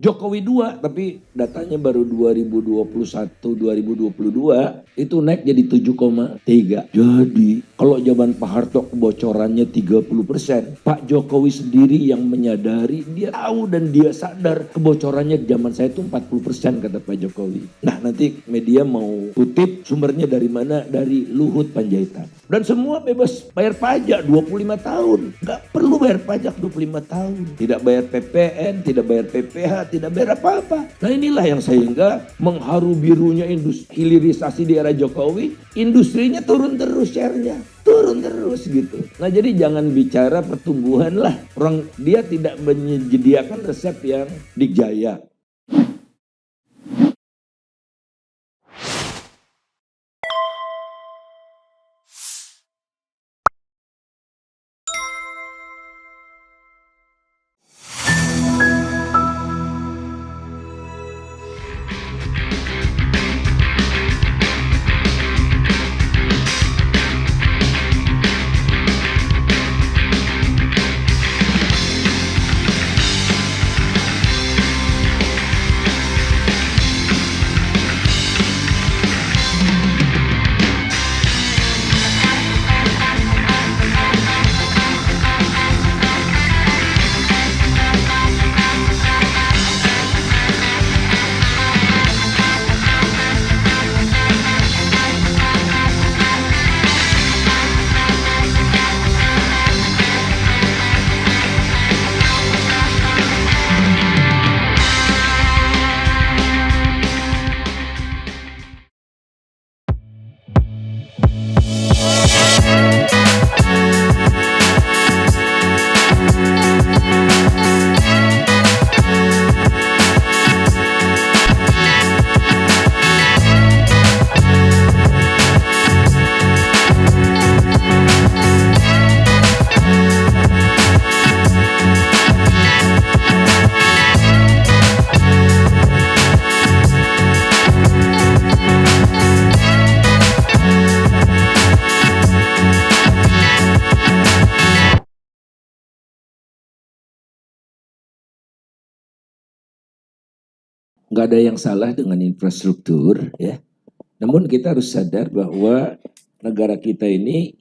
Jokowi 2, tapi datanya baru 2021, 2022 itu naik jadi 7,3. Jadi kalau zaman Pak Harto kebocorannya 30%, Pak Jokowi sendiri yang menyadari, dia tahu dan dia sadar kebocorannya di zaman saya itu 40% kata Pak Jokowi. Nah nanti media mau kutip sumbernya dari mana? Dari Luhut Panjaitan. Dan semua bebas bayar pajak 25 tahun. Gak perlu bayar pajak 25 tahun. Tidak bayar PPN, tidak bayar PPH, tidak bayar apa-apa. Nah inilah yang sehingga mengharu birunya industri hilirisasi di era Jokowi, industrinya turun terus share-nya. Turun terus gitu. Nah jadi jangan bicara pertumbuhan lah. Orang dia tidak menyediakan resep yang dikjaya. Nggak ada yang salah dengan infrastruktur ya. Namun kita harus sadar bahwa negara kita ini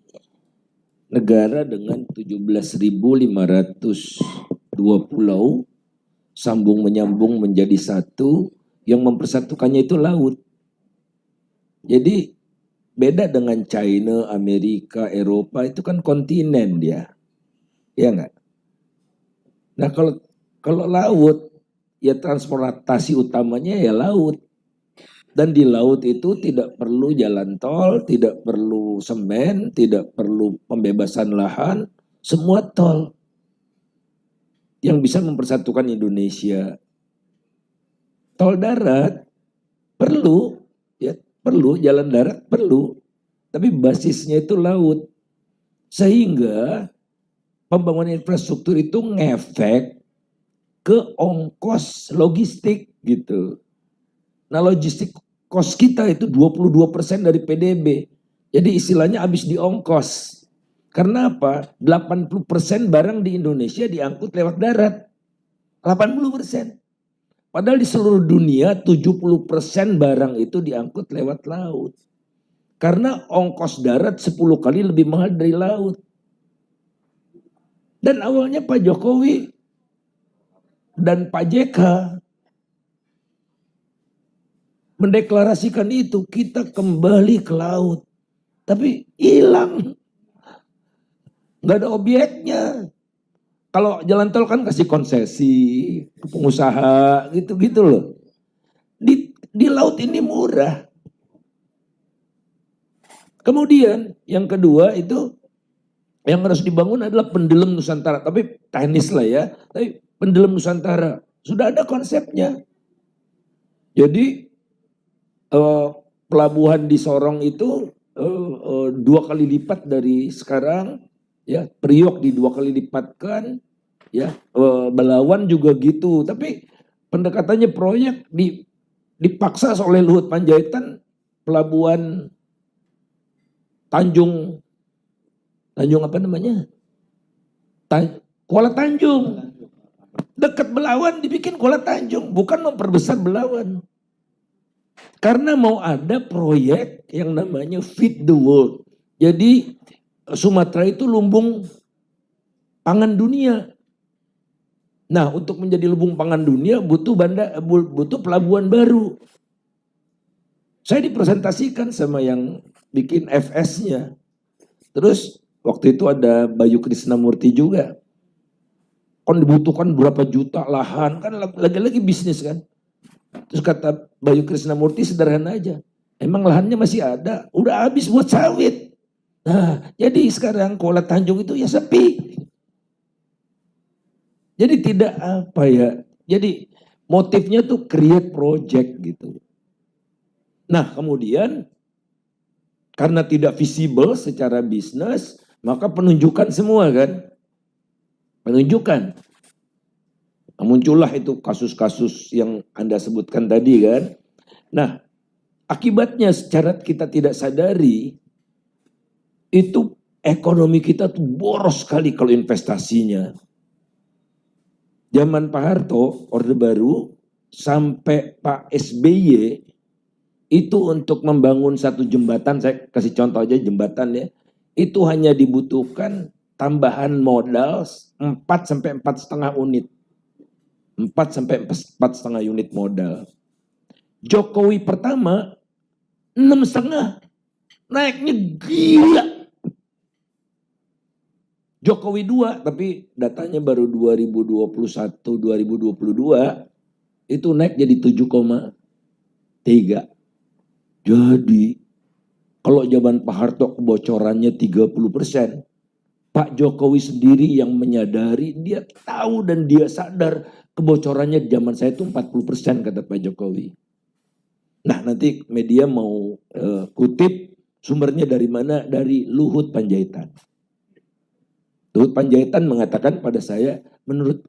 negara dengan 17.502 pulau sambung menyambung menjadi satu, yang mempersatukannya itu laut. Jadi beda dengan China, Amerika, Eropa, itu kan kontinen dia. Ya enggak? Nah kalau laut, ya transportasi utamanya ya laut. Dan di laut itu tidak perlu jalan tol, tidak perlu semen, tidak perlu pembebasan lahan, semua tol yang bisa mempersatukan Indonesia. Tol darat perlu, ya perlu, jalan darat perlu, tapi basisnya itu laut. Sehingga pembangunan infrastruktur itu ngefek ke ongkos logistik gitu. Nah logistik cost kita itu 22% dari PDB. Jadi istilahnya habis di ongkos. Karena apa? 80% barang di Indonesia diangkut lewat darat. 80%. Padahal di seluruh dunia 70% barang itu diangkut lewat laut. Karena ongkos darat 10 kali lebih mahal dari laut. Dan awalnya Pak Jokowi dan Pak JK mendeklarasikan itu, kita kembali ke laut. Tapi hilang. Nggak ada obyeknya. Kalau jalan tol kan kasih konsesi ke pengusaha gitu-gitu loh. Di laut ini murah. Kemudian yang kedua itu yang harus dibangun adalah pendelem Nusantara. Tapi teknis lah ya. Tapi pendelem Nusantara. Sudah ada konsepnya. Jadi pelabuhan di Sorong itu 2 kali lipat dari sekarang, ya Priok di 2 kali lipatkan, ya Belawan juga gitu. Tapi pendekatannya proyek dipaksa oleh Luhut Panjaitan, pelabuhan Tanjung apa namanya? Kuala Tanjung. Dekat Belawan dibikin Kuala Tanjung, bukan memperbesar Belawan. Karena mau ada proyek yang namanya Feed the World. Jadi Sumatera itu lumbung pangan dunia. Nah, untuk menjadi lumbung pangan dunia butuh pelabuhan baru. Saya dipresentasikan sama yang bikin FS-nya. Terus waktu itu ada Bayu Krisnamurti juga. Kan dibutuhkan berapa juta lahan, kan lagi-lagi bisnis kan. Terus kata Bayu Krisnamurti sederhana aja. Emang lahannya masih ada, udah habis buat sawit. Nah, jadi sekarang Kuala Tanjung itu ya sepi. Jadi tidak apa ya, jadi motifnya tuh create project gitu. Nah kemudian karena tidak visible secara bisnis, maka penunjukan semua kan. Penunjukan. Muncullah itu kasus-kasus yang Anda sebutkan tadi kan. Nah akibatnya secara kita tidak sadari, itu ekonomi kita tuh boros sekali kalau investasinya. Zaman Pak Harto, Orde Baru, sampai Pak SBY, itu untuk membangun satu jembatan, saya kasih contoh aja jembatan ya, itu hanya dibutuhkan tambahan modal 4-4,5 unit. 4-4,5 unit modal. Jokowi pertama 6,5, naiknya gila. Jokowi 2, tapi datanya baru 2021-2022, itu naik jadi 7,3. Jadi, kalau zaman Pak Harto kebocorannya 30%, Pak Jokowi sendiri yang menyadari, dia tahu dan dia sadar kebocorannya zaman saya itu 40%, kata Pak Jokowi. Nah, nanti media mau kutip sumbernya dari mana? Dari Luhut Panjaitan. Luhut Panjaitan mengatakan pada saya, menurut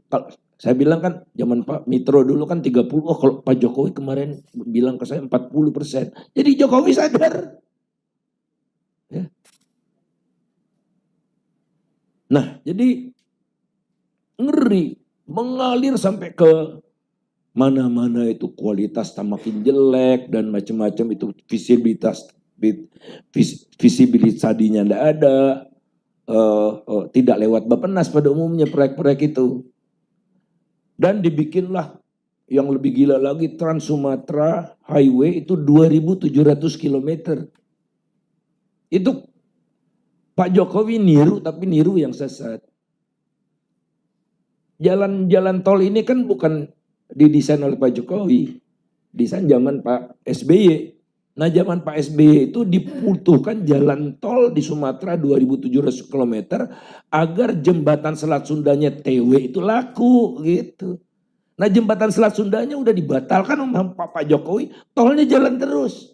saya bilang kan zaman Pak Mitro dulu kan 30, oh kalau Pak Jokowi kemarin bilang ke saya 40%. Jadi Jokowi sadar. Ya. Nah jadi ngeri, mengalir sampai ke mana-mana itu kualitas makin jelek dan macam-macam itu visibilitas tadinya tidak ada. Tidak lewat Bappenas pada umumnya proyek-proyek itu. Dan dibikinlah yang lebih gila lagi, Trans Sumatera Highway itu 2.700 km. Itu Pak Jokowi niru, tapi niru yang sesat. Jalan-jalan tol ini kan bukan didesain oleh Pak Jokowi, desain zaman Pak SBY. Nah zaman Pak SBY itu dibutuhkan jalan tol di Sumatera 2.700 km agar jembatan Selat Sundanya TW itu laku gitu. Nah jembatan Selat Sundanya udah dibatalkan sama Pak Jokowi, tolnya jalan terus.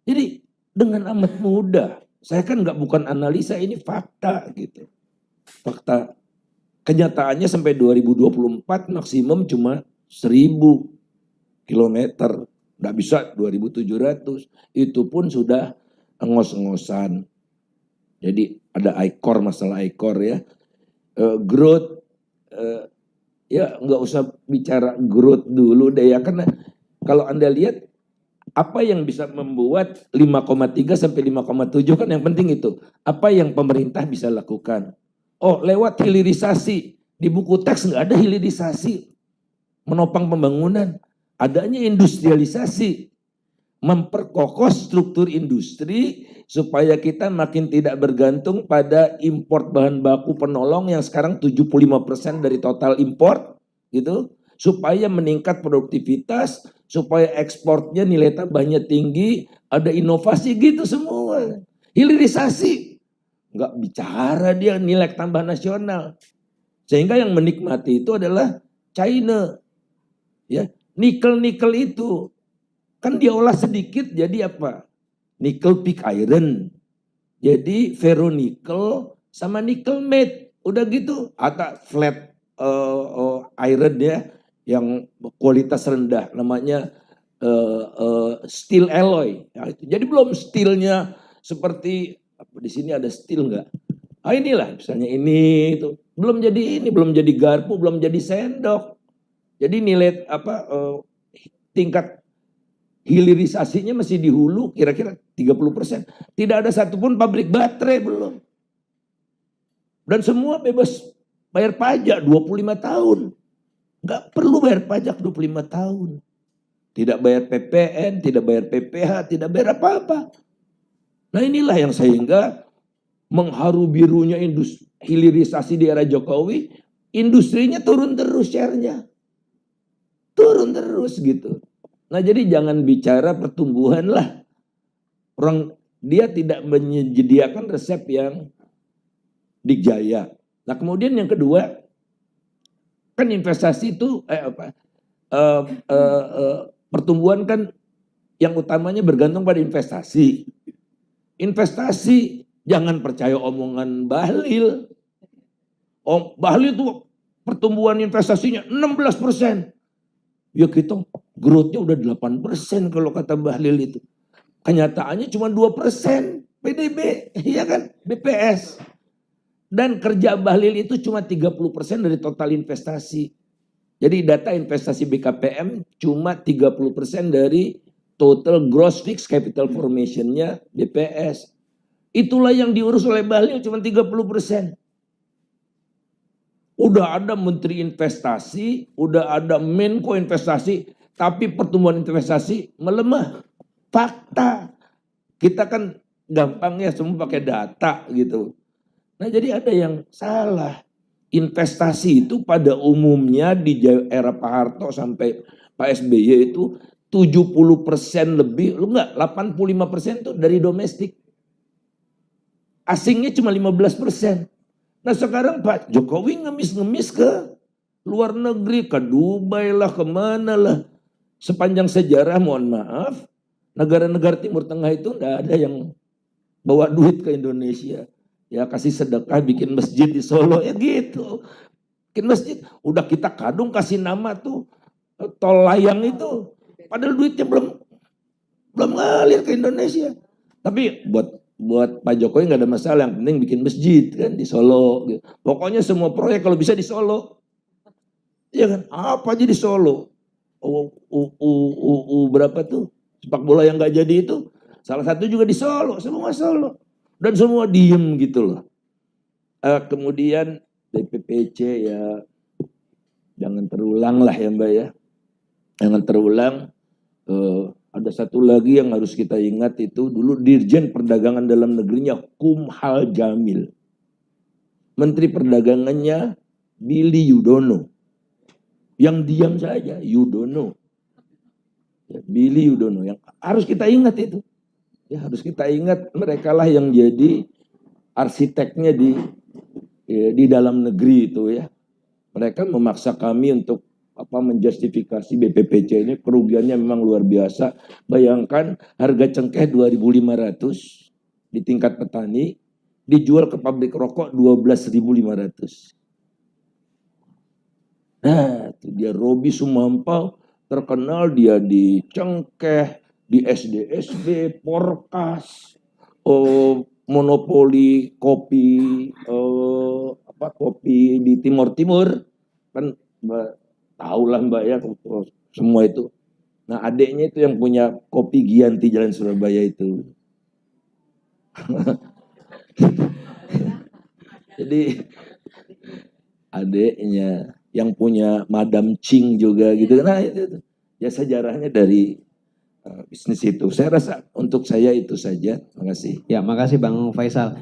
Jadi dengan amat mudah, saya kan bukan analisa, ini fakta gitu. Fakta. Kenyataannya sampai 2024 maksimum cuma 1.000 kilometer. Nggak bisa 2.700, itu pun sudah engos-engosan. Jadi ada ICOR, masalah ICOR ya. Growth, ya nggak usah bicara growth dulu deh ya. Karena kalau Anda lihat, apa yang bisa membuat 5,3 sampai 5,7 kan yang penting itu. Apa yang pemerintah bisa lakukan? Oh lewat hilirisasi, di buku teks nggak ada hilirisasi menopang pembangunan. Adanya industrialisasi, memperkokoh struktur industri supaya kita makin tidak bergantung pada import bahan baku penolong yang sekarang 75% dari total import gitu, supaya meningkat produktivitas, supaya ekspornya nilai tambahnya tinggi, ada inovasi gitu semua. Hilirisasi, nggak bicara dia nilai tambah nasional. Sehingga yang menikmati itu adalah China. Ya, nikel itu kan diolah sedikit jadi apa? Nickel pig iron. Jadi ferronikel sama nickel matte. Udah gitu ada flat iron ya yang kualitas rendah, namanya steel alloy. Ya, itu. Jadi belum steelnya seperti di sini ada steel nggak? inilah misalnya ini itu belum jadi garpu, belum jadi sendok. Jadi nilai tingkat hilirisasinya masih di hulu kira-kira 30%. Tidak ada satupun pabrik baterai belum. Dan semua bebas bayar pajak 25 tahun. Nggak perlu bayar pajak 25 tahun. Tidak bayar PPN, tidak bayar PPH, tidak bayar apa-apa. Nah inilah yang sehingga mengharu birunya hilirisasi di era Jokowi, industrinya turun terus share-nya. Turun terus gitu. Nah jadi jangan bicara pertumbuhan lah. Dia tidak menyediakan resep yang dijaya. Nah kemudian yang kedua, kan investasi itu pertumbuhan kan yang utamanya bergantung pada investasi. Investasi jangan percaya omongan Bahlil. Bahlil itu pertumbuhan investasinya 16%. Ya kita growth-nya udah 8% kalau kata Bahlil itu. Kenyataannya cuma 2% PDB, ya kan? BPS. Dan kerja Bahlil itu cuma 30% dari total investasi. Jadi data investasi BKPM cuma 30% dari total gross fixed capital formation-nya BPS. Itulah yang diurus oleh Bahlil cuma 30%. Udah ada menteri investasi, udah ada Menko investasi, tapi pertumbuhan investasi melemah. Fakta. Kita kan gampangnya semua pakai data gitu. Nah jadi ada yang salah. Investasi itu pada umumnya di era Pak Harto sampai Pak SBY itu 70% lebih, lu enggak 85% itu dari domestik. Asingnya cuma 15%. Nah sekarang Pak Jokowi ngemis-ngemis ke luar negeri, ke Dubai lah, kemana lah. Sepanjang sejarah mohon maaf, negara-negara Timur Tengah itu enggak ada yang bawa duit ke Indonesia. Ya kasih sedekah bikin masjid di Solo ya gitu. Bikin masjid, udah kita kadung kasih nama tuh tol layang itu. Padahal duitnya belum ngalir ke Indonesia. Tapi buat Pak Jokowi nggak ada masalah, yang penting bikin masjid kan di Solo. Gitu. Pokoknya semua proyek kalau bisa di Solo. Ya kan, apa aja di Solo. Berapa tuh sepak bola yang nggak jadi itu, salah satu juga di Solo, semua Solo. Dan semua diem gitu loh. Kemudian BPPC ya jangan terulang lah ya Mbak ya. Jangan terulang. Ada satu lagi yang harus kita ingat itu dulu Dirjen Perdagangan Dalam Negerinya Kumhal Jamil. Menteri Perdagangannya Billy Yudono. Yang diam saja Yudono. Ya, Billy Yudono yang harus kita ingat itu. Ya harus kita ingat mereka lah yang jadi arsiteknya di dalam negeri itu ya. Mereka memaksa kami untuk menjustifikasi BPPC ini kerugiannya memang luar biasa. Bayangkan harga cengkeh 2.500 di tingkat petani dijual ke pabrik rokok 12.500. Nah, itu dia Robi Sumampau terkenal dia di cengkeh, di SDSB, Porkas, monopoli kopi, kopi di Timur Timur, kan Mbak tahulah Mbak ya semua itu. Nah adiknya itu yang punya kopi Giyanti Jalan Surabaya itu. Jadi adiknya yang punya Madam Ching juga gitu. Nah itu ya sejarahnya dari bisnis itu. Saya rasa untuk saya itu saja. Terima kasih. Ya, makasih Bang Faisal.